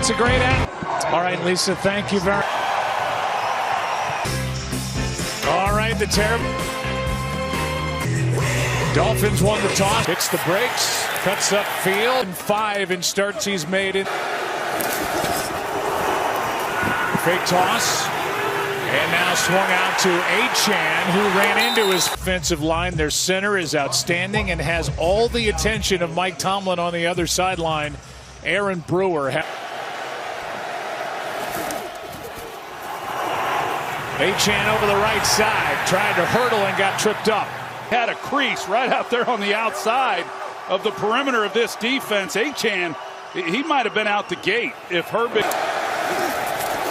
it's a great end. All right, Lisa, thank you very much. All right, the terrible. Dolphins won the toss. Hits the brakes. Cuts up field. 5 in starts he's made it. Fake toss. And now swung out to Achane, who ran into his offensive line. Their center is outstanding and has all the attention of Mike Tomlin on the other sideline. Aaron Brewer. Achane over the right side, tried to hurdle and got tripped up. Had a crease right out there on the outside of the perimeter of this defense. Achane, he might have been out the gate if Herbig.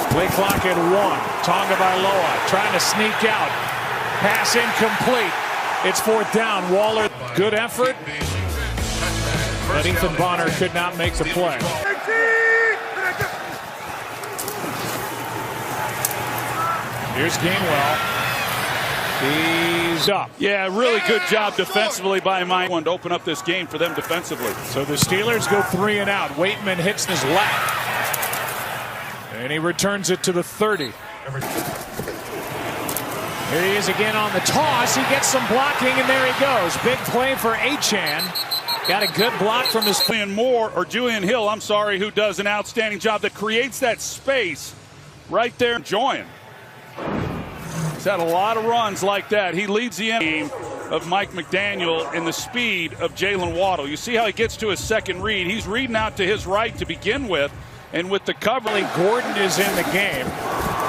Play clock at 1. Tagovailoa trying to sneak out. Pass incomplete. It's 4th down. Waller, good effort. But Ethan Bonner could not make the play. Here's Gainwell. He's up. Yeah, really good job defensively by Miami. One to open up this game for them defensively. So the Steelers go 3 and out. Waitman hits his lap. And he returns it to the 30. Here he is again on the toss. He gets some blocking, and there he goes. Big play for Achane. Got a good block from his. Julian Hill, I'm sorry, who does an outstanding job that creates that space right there. Enjoying. He's had a lot of runs like that. He leads the game of Mike McDaniel in the speed of Jalen Waddle. You see how he gets to his second read. He's reading out to his right to begin with. And with the cover, Gordon is in the game.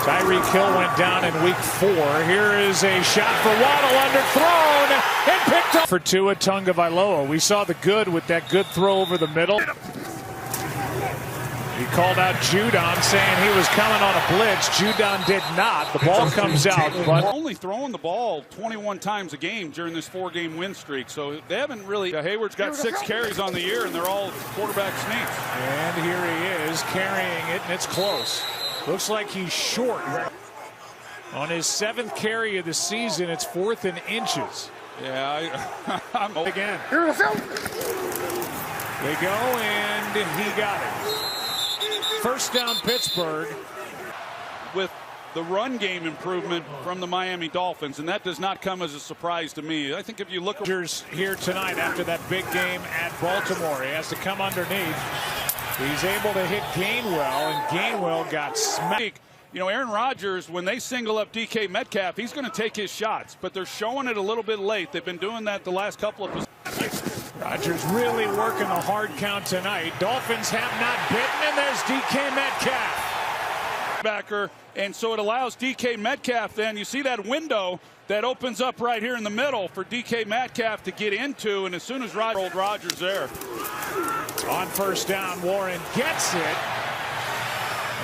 Tyreek Hill went down in week 4. Here is a shot for Waddle, underthrown and picked up for Tua Tagovailoa. We saw the good with that good throw over the middle. He called out Judon, saying he was coming on a blitz. Judon did not. The ball comes out. But only throwing the ball 21 times a game during this 4-game win streak. So they haven't really. Hayward's got 6 carries on the year, and they're all quarterback sneaks. And here he is carrying it, and it's close. Looks like he's short. On his 7th carry of the season, it's 4th in inches. Yeah, I'm again. They go, and he got it. First down, Pittsburgh. With the run game improvement from the Miami Dolphins, and that does not come as a surprise to me. I think if you look at here tonight after that big game at Baltimore, he has to come underneath. He's able to hit Gainwell, and Gainwell got smacked. You know, Aaron Rodgers, when they single up DK Metcalf, he's going to take his shots, but they're showing it a little bit late. They've been doing that the last couple of possessions. Rodgers really working the hard count tonight. Dolphins have not bitten, and there's DK Metcalf. Backer, and so it allows DK Metcalf then, you see that window that opens up right here in the middle for DK Metcalf to get into, and as soon as Rodgers there. On first down, Warren gets it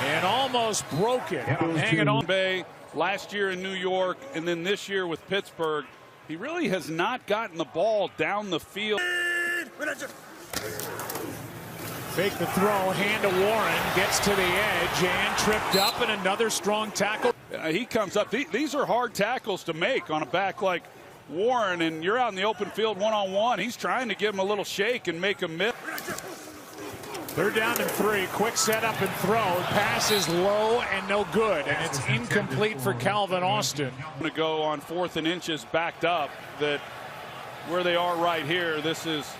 and almost broke it. Hanging on. Bay last year in New York, and then this year with Pittsburgh. He really has not gotten the ball down the field. Fake the throw, hand to Warren, gets to the edge and tripped up, and another strong tackle. He comes up. These are hard tackles to make on a back like Warren, and you're out in the open field one-on-one. He's trying to give him a little shake and make him miss. 3rd down and 3. Quick setup and throw. Pass is low and no good, and it's incomplete for Calvin Austin. Going to go on 4th and inches backed up. That where they are right here. This is,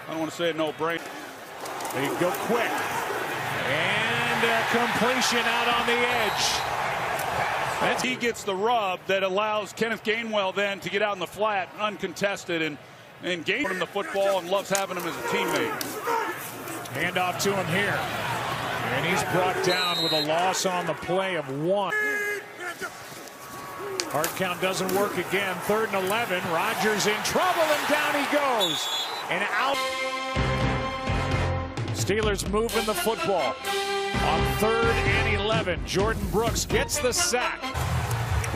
I don't want to say a no-brainer. They go quick, and a completion out on the edge. He gets the rub that allows Kenneth Gainwell then to get out in the flat uncontested, and Gainwell him the football and loves having him as a teammate. Handoff to him here. And he's brought down with a loss on the play of 1. Hard count doesn't work again. 3rd and 11. Rodgers in trouble, and down he goes. And out. Steelers moving the football. On 3rd and 11. Jordan Brooks gets the sack.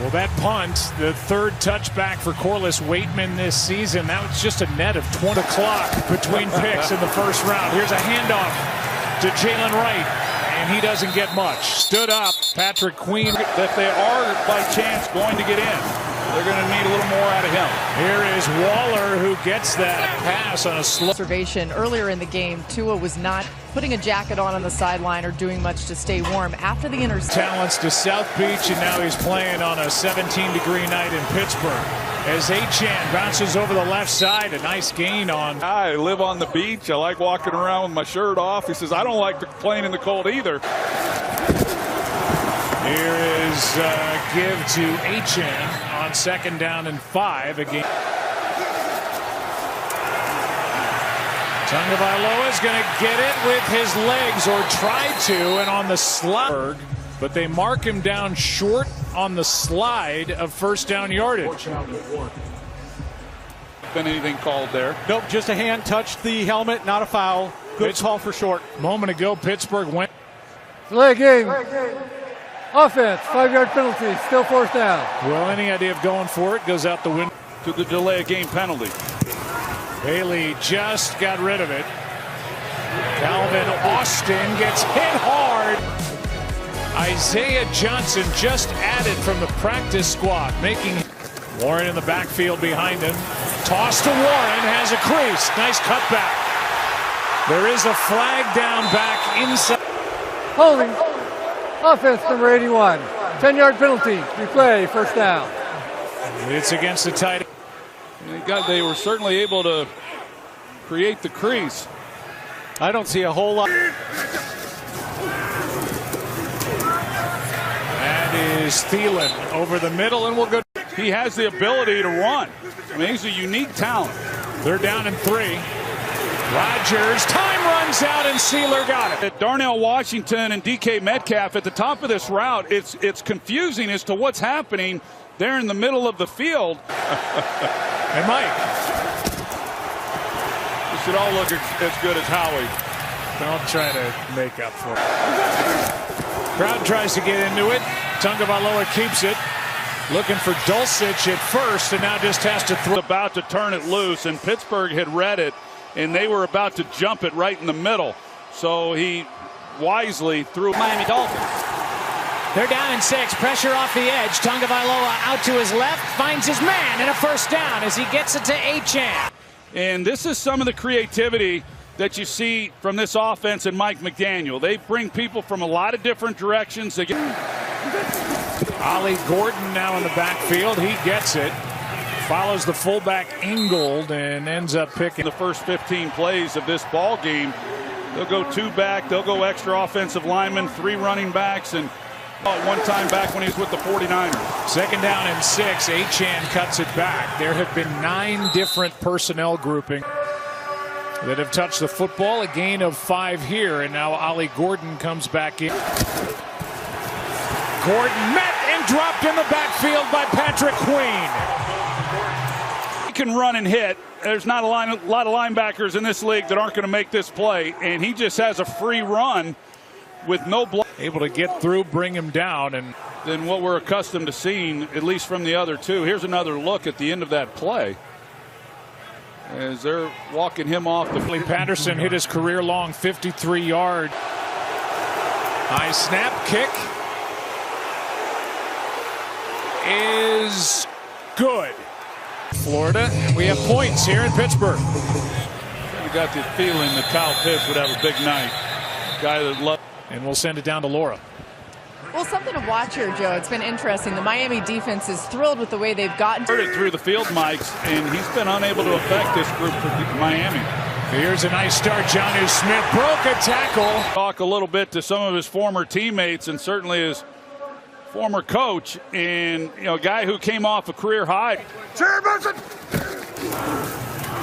Well, that punt, the 3rd touchback for Corliss Waitman this season, that was just a net of 20 o'clock between picks in the first round. Here's a handoff to Jalen Wright, and he doesn't get much. Stood up, Patrick Queen. That they are, by chance, going to get in. They're going to need a little more out of him. Here is Waller, who gets that pass on a slow. Observation earlier in the game, Tua was not putting a jacket on the sideline or doing much to stay warm after the interception. Talents to South Beach, and now he's playing on a 17-degree night in Pittsburgh. As Achane bounces over the left side, a nice gain on. I live on the beach. I like walking around with my shirt off. He says, I don't like playing in the cold either. Here is give to Achane on 2nd down and 5 again. Tagovailoa is going to get it with his legs, or tried to, and on the slide. But they mark him down short on the slide of 1st down yardage. Been anything called there? Nope, just a hand touched the helmet, not a foul. Good call for short. Moment ago, Pittsburgh went. Delay game. Offense, 5-yard penalty, still 4th down. Well, any idea of going for it goes out the window. To the delay of game penalty. Bailey just got rid of it. Calvin Austin gets hit hard. Isaiah Johnson just added from the practice squad, making Warren in the backfield behind him. Toss to Warren, has a crease. Nice cutback. There is a flag down back inside. Holding. Offense number 81. 10-yard penalty. Replay, 1st down. It's against the tight end. They were certainly able to create the crease. I don't see a whole lot. That is Thielen over the middle, and we'll go. He has the ability to run. I mean, he's a unique talent. They're down in 3. Rodgers, time runs out, and Sealer got it. Darnell Washington and DK Metcalf at the top of this route. It's confusing as to what's happening there in the middle of the field. And Mike. It should all look as good as Howie. Don't try to make up for it. Crowd tries to get into it. Tagovailoa keeps it. Looking for Dulcich at first, and now just has to throw. About to turn it loose, and Pittsburgh had read it, and they were about to jump it right in the middle. So he wisely threw. Miami Dolphins. They're down in 6. Pressure off the edge. Tagovailoa out to his left. Finds his man, and a 1st down as he gets it to Achane. And this is some of the creativity that you see from this offense and Mike McDaniel. They bring people from a lot of different directions. They get. Ollie Gordon now in the backfield. He gets it. Follows the fullback Ingold and ends up picking the first 15 plays of this ball game. They'll go 2 back. They'll go extra offensive linemen, 3 running backs, and one time back when he was with the 49ers. 2nd down and 6. Achane cuts it back. There have been 9 different personnel groupings that have touched the football. A gain of 5 here, and now Ollie Gordon comes back in. Gordon met and dropped in the backfield by Patrick Queen. He can run and hit. There's not a lot of linebackers in this league that aren't going to make this play, and he just has a free run with no block. Able to get through, bring him down, and than what we're accustomed to seeing, at least from the other two. Here's another look at the end of that play as they're walking him off. Patterson hit his career-long 53-yard. High snap, kick is good. Florida, we have points here in Pittsburgh. I got the feeling that Kyle Pitts would have a big night. Guy that loved. And we'll send it down to Laura. Well, something to watch here, Joe. It's been interesting. The Miami defense is thrilled with the way they've gotten. Heard it through the field mics, and he's been unable to affect this group for Miami. Here's a nice start. Jonnu Smith broke a tackle. Talk a little bit to some of his former teammates and certainly his former coach, and a guy who came off a career high.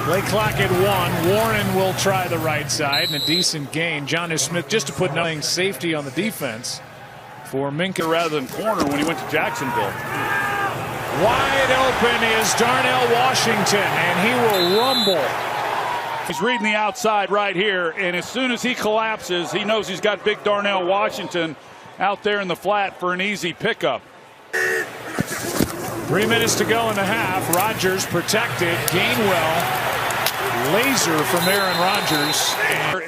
Play clock at 1. Warren will try the right side, and a decent gain. Jonnu Smith just to put nothing safety on the defense for Minka rather than corner when he went to Jacksonville. Wide open is Darnell Washington, and he will rumble. He's reading the outside right here, and as soon as he collapses, he knows he's got big Darnell Washington out there in the flat for an easy pickup. 3 minutes to go in the half. Rodgers protected. Gainwell, laser from Aaron Rodgers.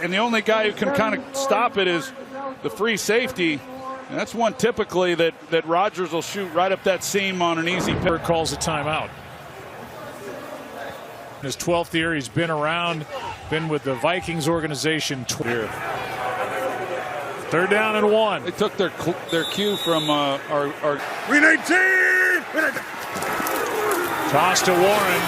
And the only guy who can kind of stop it is the free safety, And that's one typically that Rodgers will shoot right up that seam on an easy pick. Calls a timeout. In his 12th year, he's been around, been with the Vikings organization. Third down and 1. They took their cue from our. We 19. Toss to Warren.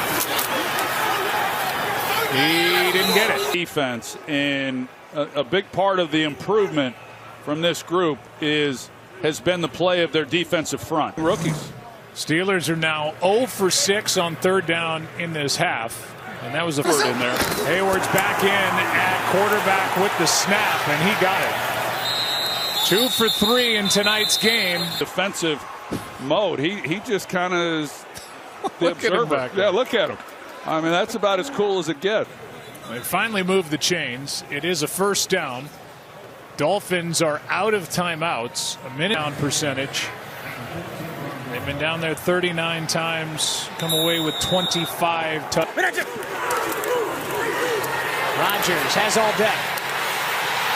He didn't get it. Defense, and a big part of the improvement from this group has been the play of their defensive front. Rookies. Steelers are now 0 for 6 on third down in this half. And that was the first in there. Hayward's back in at quarterback with the snap, and he got it. 2 for 3 in tonight's game. Defensive mode. He just kind of is the observer. Yeah, look at him. I mean, that's about as cool as it gets. They finally moved the chains. It is a first down. Dolphins are out of timeouts. A minute down percentage. They've been down there 39 times, come away with 25 Rodgers has all day.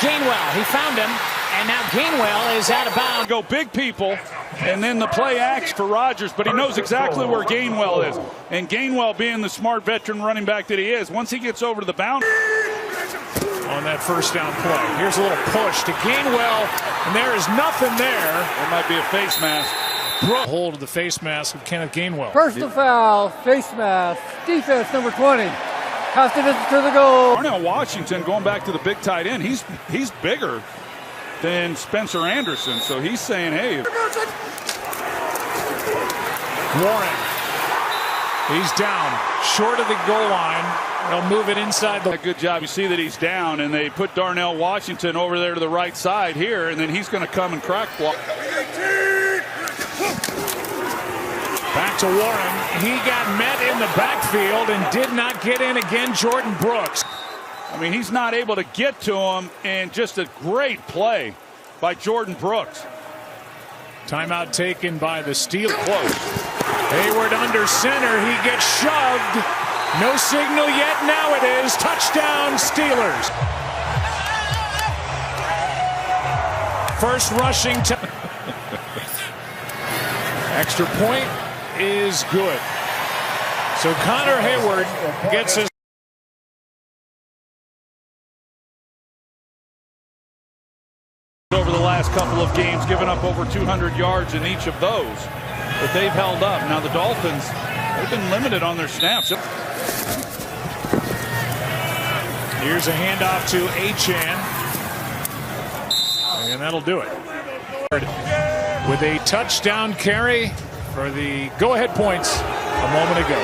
Gainwell, he found him, and now Gainwell is out of bounds. Go big people, and then the play acts for Rodgers, but he knows exactly where Gainwell is. And Gainwell, being the smart veteran running back that he is, once he gets over to the boundary. On that first down play. Here's a little push to Gainwell, and there is nothing there. There might be a face mask. Hold of the face mask of Kenneth Gainwell. Personal foul, face mask, defense number 20. Has to visit to the goal. Darnell Washington, going back to the big tight end, he's bigger than Spencer Anderson, so he's saying, hey. Warren. He's down, short of the goal line. They'll move it inside the. Good job. You see that he's down, and they put Darnell Washington over there to the right side here, and then he's going to come and crack block. Back to Warren. He got met in the backfield and did not get in again. Jordan Brooks. I mean, he's not able to get to him, and just a great play by Jordan Brooks. Timeout taken by the Steelers. Close. Hayward under center. He gets shoved. No signal yet. Now it is. Touchdown, Steelers. First rushing. Extra point is good. So Connor Hayward gets his. Over the last couple of games, giving up over 200 yards in each of those. But they've held up. Now the Dolphins, they've been limited on their snaps. Here's a handoff to Achane. And that'll do it. With a touchdown carry for the go-ahead points a moment ago.